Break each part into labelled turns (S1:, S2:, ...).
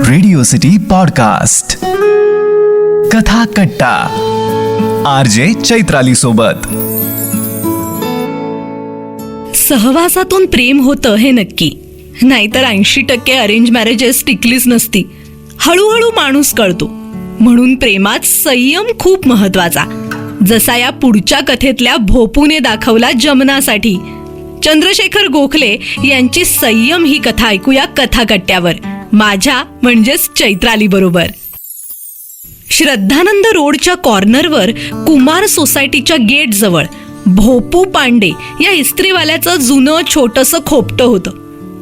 S1: Radio city podcast कथा कट्टा RJ Chaitrali सोबत.
S2: सहवासातून प्रेम होतं हे नक्की, नाहीतर 80% अरेंज मॅरेजेस टिकलीच नसती. हळूहळू माणूस कळतो, म्हणून प्रेमात संयम खूप महत्वाचा. जसा या पुढच्या कथेतल्या भोपूने दाखवला जमनासाठी. चंद्रशेखर गोखले यांची संयम ही कथा ऐकूया कथाकट्ट्यावर, माझ्या म्हणजेच चैत्राली बरोबर. श्रद्धानंद रोडच्या कॉर्नरवर कुमार सोसायटीच्या गेट जवळ भोपू पांडे या इस्त्रीवाल्याचं जुनं छोटंसं खोपटं होतं.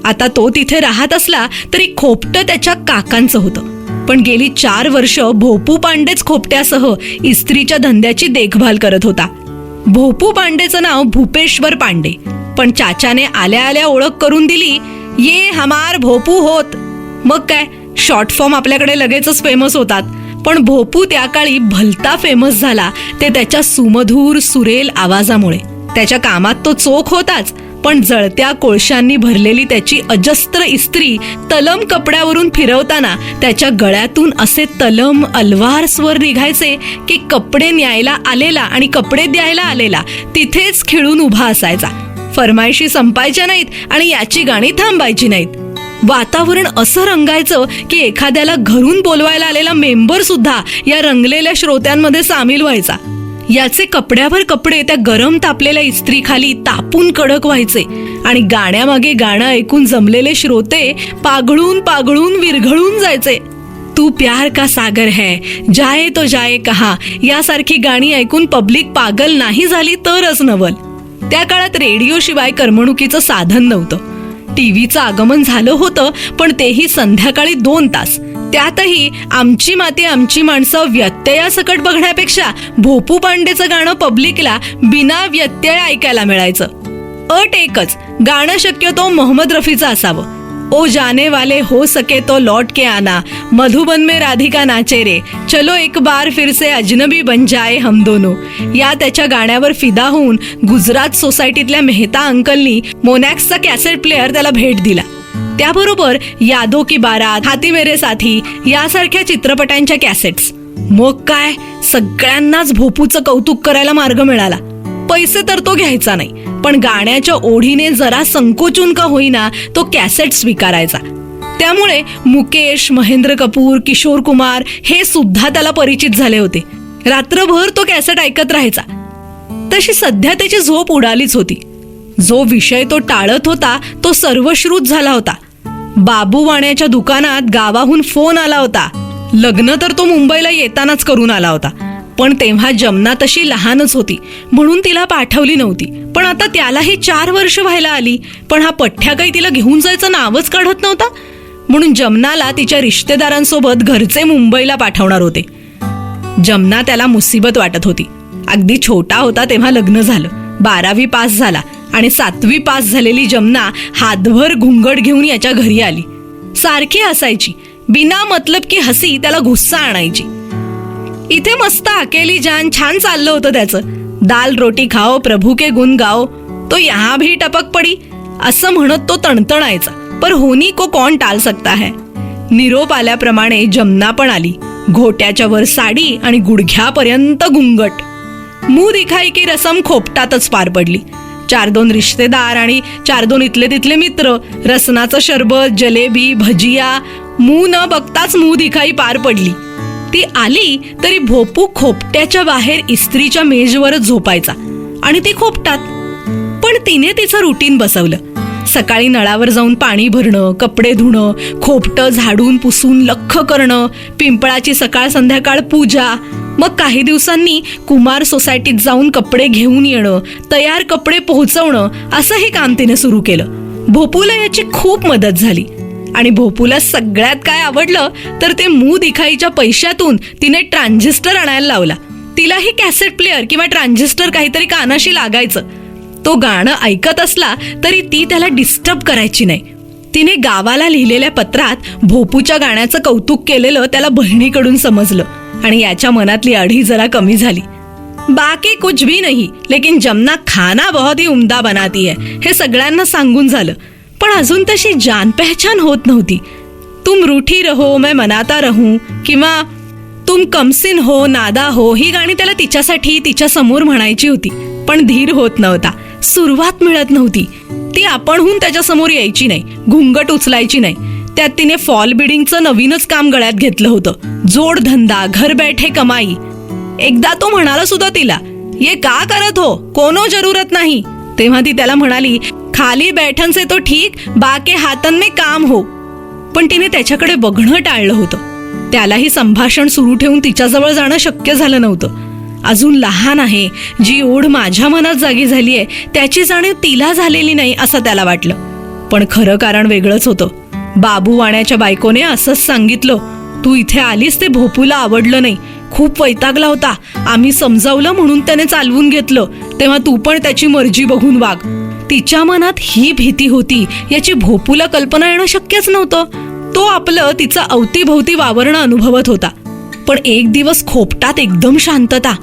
S2: आता तो तिथे राहत असला तरी खोपटं त्याच्या काकांचं होतं. पण गेली 4 वर्ष भोपू पांडेच खोपट्यासह इस्त्रीच्या धंद्याची देखभाल करत होता. भोपू पांडेचं नाव भूपेश्वर पांडे, पण चाचाने आल्या आल्या ओळख करून दिली, ये हमार भोपू होत. मग काय, शॉर्ट फॉर्म आपल्याकडे लगेचच फेमस होतात. पण भोपू त्या काळी भलता फेमस झाला ते त्याच्या सुमधूर सुरेल आवाजामुळे. त्याच्या कामात तो चोख होताच, पण जळत्या कोळशांनी भरलेली त्याची अजस्त्र इस्त्री तलम कपड्यावरून फिरवताना त्याच्या गळ्यातून असे तलम अलवार स्वर निघायचे की कपडे न्यायला आलेला आणि कपडे द्यायला आलेला तिथेच खिळून उभा असायचा. फरमाईशी संपायच्या नाहीत आणि याची गाणी थांबायची नाहीत. वातावरण असं रंगायचं की एखाद्याला घरून बोलवायला आलेला मेंबर सुद्धा या रंगलेल्या श्रोत्यांमध्ये सामील व्हायचा. याचे कपड्यावर कपडे त्या गरम तापलेल्या इस्त्रीखाली तापून कडक व्हायचे आणि गाण्यामागे गाणं ऐकून जमलेले श्रोते पागळून पागळून विरघळून जायचे. तू प्यार का सागर है, जाए तो जाए कहा यासारखी गाणी ऐकून पब्लिक पागल नाही झाली तरच नवल. त्या काळात रेडिओ शिवाय करमणुकीचं साधन नव्हतं. टीव्हीचं आगमन झालं होतं, पण तेही संध्याकाळी 2 तास. त्यातही आमची माती आमची माणसं व्यत्ययासकट बघण्यापेक्षा भोपू पांडेचं गाणं पब्लिकला बिना व्यत्यय ऐकायला मिळायचं. अट एकच, गाणं शक्यतो मोहम्मद रफीचं असावं. ओ जाने वाले हो सके तो लौट के आना, मधुबन में राधिका नाचे रे, चलो एक बार फिर से अजनबी बन जाए हम दोनों या त्याच्या गाण्यावर फिदा होऊन गुजरात सोसायटीतल्या मेहता अंकलनी मोनॅक्सचा कॅसेट प्लेअर त्याला भेट दिला. त्याबरोबर यादो की बारात, हाथी मेरे साथी यासारख्या चित्रपटांच्या कॅसेट्स. मग काय, सगळ्यांनाच भोपूचं कौतुक करायला मार्ग मिळाला. पैसे तर तो घ्यायचा नाही, पण गाण्याच्या ओढीने जरा संकोचून का होईना तो कॅसेट स्वीकारायचा. त्यामुळे मुकेश, महेंद्र कपूर, किशोर कुमार हे सुद्धा त्याला परिचित झाले होते. रात्रभर तो कॅसेट ऐकत राहायचा. तशी सध्या त्याची झोप उडालीच होती. जो विषय तो टाळत होता तो सर्वश्रुत झाला होता. बाबू वाण्याच्या दुकानात गावाहून फोन आला होता. लग्न तर तो मुंबईला येतानाच करून आला होता, पण तेव्हा जमना तशी लहानच होती म्हणून तिला पाठवली नव्हती. पण आता त्यालाही 4 वर्ष व्हायला आली, पण हा पठ्ठ्या काही तिला घेऊन जायचं नावच काढत नव्हता. म्हणून जमनाला तिच्या रिश्तेदारांसोबत घरचे मुंबईला पाठवणार होते. जमना त्याला मुसीबत वाटत होती. अगदी छोटा होता तेव्हा लग्न झालं, 12वी पास झाला आणि 7वी पास झालेली जमना हातभर घुंगड घेऊन याच्या घरी आली. सारखी हसायची, बिना मतलब की हसी त्याला गुस्सा आणायची. इथे मस्त अकेली जान छान चाललं होतं त्याचं. दाल रोटी खाओ प्रभू के गुण गाओ, तो यहाँ भी टपक पडी असं म्हणत तो तणतणायचा. पर होनी को कौन टाल सकता है. निरोप आल्याप्रमाणे जमना पण आली. घोट्याच्या वर साडी आणि गुडघ्यापर्यंत घुंगट. मुंह दिखाई की रसम खोपटातच पार पडली. 4-2 रिश्तेदार आणि 4-2 इथले तिथले मित्र, रसनाचं शरबत, जलेबी, भजिया, मुंह न बघताच मुंह दिखाई पार पडली. ती आली तरी भोपू खोपट्याच्या बाहेर इस्त्रीच्या मेजवरच झोपायचा आणि ती खोपटात. पण तिने तिचं रुटीन बसवलं. सकाळी नळावर जाऊन पाणी भरणं, कपडे धुणं, खोपटं झाडून पुसून लख्ख करणं, पिंपळाची सकाळ संध्याकाळ पूजा. मग काही दिवसांनी कुमार सोसायटीत जाऊन कपडे घेऊन येणं, तयार कपडे पोहोचवणं असंही काम तिने सुरू केलं. भोपूला याची खूप मदत झाली. आणि भोपूला सगळ्यात काय आवडलं तर ते मुंह दिखाईच्या पैशातून तिने ट्रान्झिस्टर आणायला लावला. तिलाही कॅसेट प्लेअर किंवा ट्रान्झिस्टर काहीतरी कानाशी लागायचं. तो गाणं ऐकत असला तरी ती त्याला डिस्टर्ब करायची नाही. तिने गावाला लिहिलेल्या पत्रात भोपूच्या गाण्याचं कौतुक केलेलं त्याला बहिणीकडून समजलं आणि याच्या मनातली अढी जरा कमी झाली. बाकी कुछ भी नहीं, लेकिन जमना खाना बहुत ही उम्दा बनाती है हे सगळ्यांना सांगून झालं. पण अजून तशी जान पहचान होत नव्हती. तुम रूठी रहो मैं मनाता रहूं किंवा तुम कमसिन हो नादा हो ही गाणी त्याला तिच्यासाठी तिच्या समोर म्हणायची होती. पण धीर होत नव्हता, सुरुवात मिळत नव्हती. ती आपणहून त्याच्या समोर यायची नाही, घुंगट उचलायची नाही. त्यात तिने फॉल बिडिंगचं नवीनच काम गळ्यात घेतलं होतं. जोडधंदा, घर बैठे कमाई. एकदा तो म्हणाला सुद्धा तिला, ये का करत हो, कोनो जरूरत नाही. तेव्हा ती त्याला म्हणाली, खाली बैठन से तो ठीक, बाके हातन में काम हो. पण तिने त्याच्याकडे बघणं टाळलं होतं. त्यालाही संभाषण सुरू ठेवून तिच्याजवळ जाणं शक्य झालं नव्हतं. अजून लहान आहे, जी ओढ माझ्या मनात जागी झालीये त्याची जाणीव तिला झालेली नाही असं त्याला वाटलं. पण खरं कारण वेगळंच होतं. बाबू वाण्याच्या बायकोने असंच सांगितलं, तू इथे आलीस ते भोपूला आवडलं नाही, खूप वैतागला होता. आम्ही समजावलं म्हणून त्याने चालवून घेतलं. तेव्हा तू पण त्याची मर्जी बघून वाग. तिच्या मनात ही भीती होती याची भोपूला कल्पना येणं शक्यच नव्हतं. तो आपलं तिचं अवतीभोवती वावरणं अनुभवत होता. पण एक दिवस खोपटात एकदम शांतता.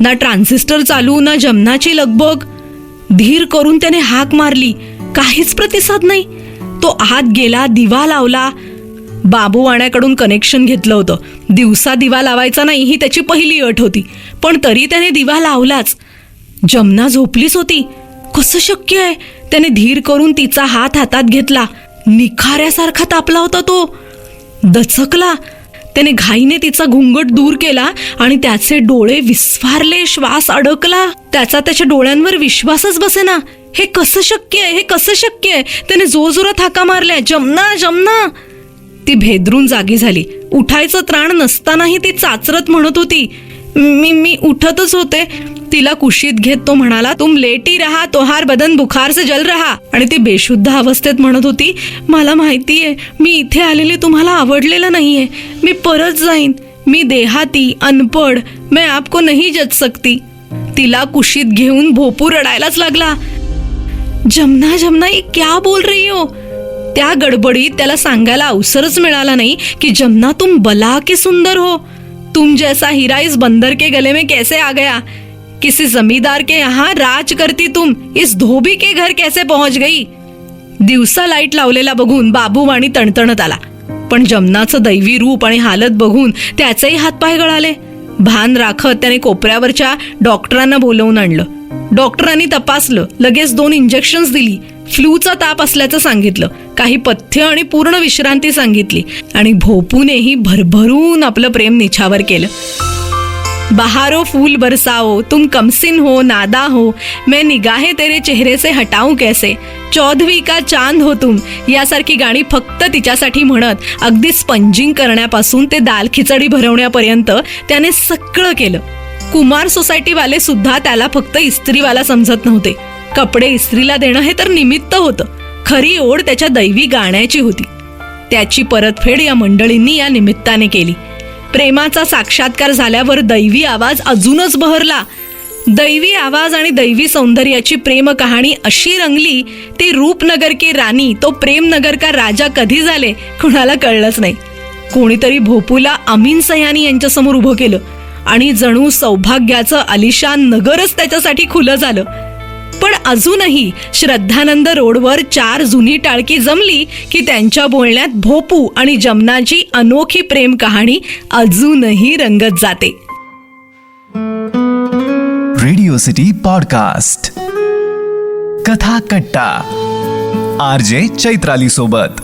S2: ना ट्रान्झिस्टर चालू, ना जमनाची लगबग. धीर करून त्याने हाक मारली, काहीच प्रतिसाद नाही. तो आत गेला, दिवा लावला. बाबूवाण्याकडून कनेक्शन घेतलं होतं. दिवसा दिवा लावायचा नाही ही त्याची पहिली अट होती, पण तरी त्याने दिवा लावलाच. जमना झोपलीच होती. कसं शक्य आहे? त्याने धीर करून तिचा हात हातात घेतला. निखाऱ्यासारखा तापला होता तो. दचकला. त्याने घाईने तिचा घुंगट दूर केला आणि त्याचे डोळे विस्फारले. श्वास अडकला. त्याच्या डोळ्यांवर विश्वासच बसेना. हे कसं शक्य आहे, हे कसं शक्य आहे? त्याने जोरजोरात हाका मारल्या, जमना जमना. ती भेदरून जागी झाली. उठायचं त्राण नसतानाही ती चाचरत म्हणत होती, मी उठतच होते. तिला कुशीत घेत तो म्हणाला, तुम लेटी रहा, तोहार बदन बुखार से जल रहा. आणि ती बेशुद्ध अवस्थेत म्हणत होती, मला माहितीये मी इथे आलेले तुम्हाला आवडलेलं नाहीये. मी परत जाईन. मी देहाती, अनपढ, मैं आपको नहीं जज सकती. तिला कुशीत घेऊन भोपू रडायलाच लागला. जमना जमना, ये क्या बोल रही हो? त्या गडबडीत त्याला सांगायला अवसरच मिळाला नाही की जमना तुम बला के सुंदर हो. तुम जैसा हीरा इस बंदर के गले में कैसे आ गया? किसी जमींदार के यहाँ राज करती तुम इस धोबी के घर कैसे पहुंच गई? दिवसा लाईट लावलेला बघून बाबूवाणी तणतणत आला. पण जमनाचं दैवी रूप आणि हालत बघून त्याचेही हातपाय गळाले. भान राखत त्याने कोपऱ्यावरच्या डॉक्टरांना बोलवून आणलं. डॉक्टरांनी तपासलं, लगेच 2 इंजेक्शन्स दिली. फ्लूचा ताप असल्याचं सांगितलं. काही पथ्य आणि पूर्ण विश्रांती सांगितली. आणि भोपूनेही भरभरून आपलं प्रेम निछावर केलं. बहारो फूल बरसाओ, तुम कमसिन हो नादा हो, मैं निगाहे तेरे चेहरे से हटाऊं कैसे, चौदवी का चांद हो तुम, यासारखी गाणी फक्त तिच्यासाठी म्हणत अगदी स्पंजिंग करण्यापासून ते दाल खिचडी भरवण्यापर्यंत त्याने सगळं केलं. कुमार सोसायटीवाले सुद्धा त्याला फक्त इस्त्रीवाला समजत नव्हते. कपडे इस्त्रीला देणं हे तर निमित्त होतं. खरी ओढ त्याच्या दैवी गाण्याची होती. त्याची परतफेड या मंडळींनी या निमित्ताने केली. प्रेमाचा साक्षात्कार झाल्यावर दैवी आवाज अजूनच बहरला. दैवी आवाज आणि दैवी सौंदर्याची प्रेम कहाणी अशी रंगली, ती रूपनगर की राणी तो प्रेमनगर का राजा कधी झाले कुणाला कळलंच नाही. कोणीतरी भोपूला अमीन सयानी यांच्यासमोर उभं केलं आणि जणू सौभाग्याचं आलिशान नगरच त्याच्यासाठी खुलं झालं. पण अजूनही श्रद्धानंद रोडवर 4 जुनी टाळकी जमली की त्यांच्या बोलण्यात भोपू आणि जमनाची अनोखी प्रेम कहाणी अजूनही रंगत जाते.
S1: रेडिओ सिटी पॉडकास्ट कथा कट्टा, आरजे चैत्राली सोबत.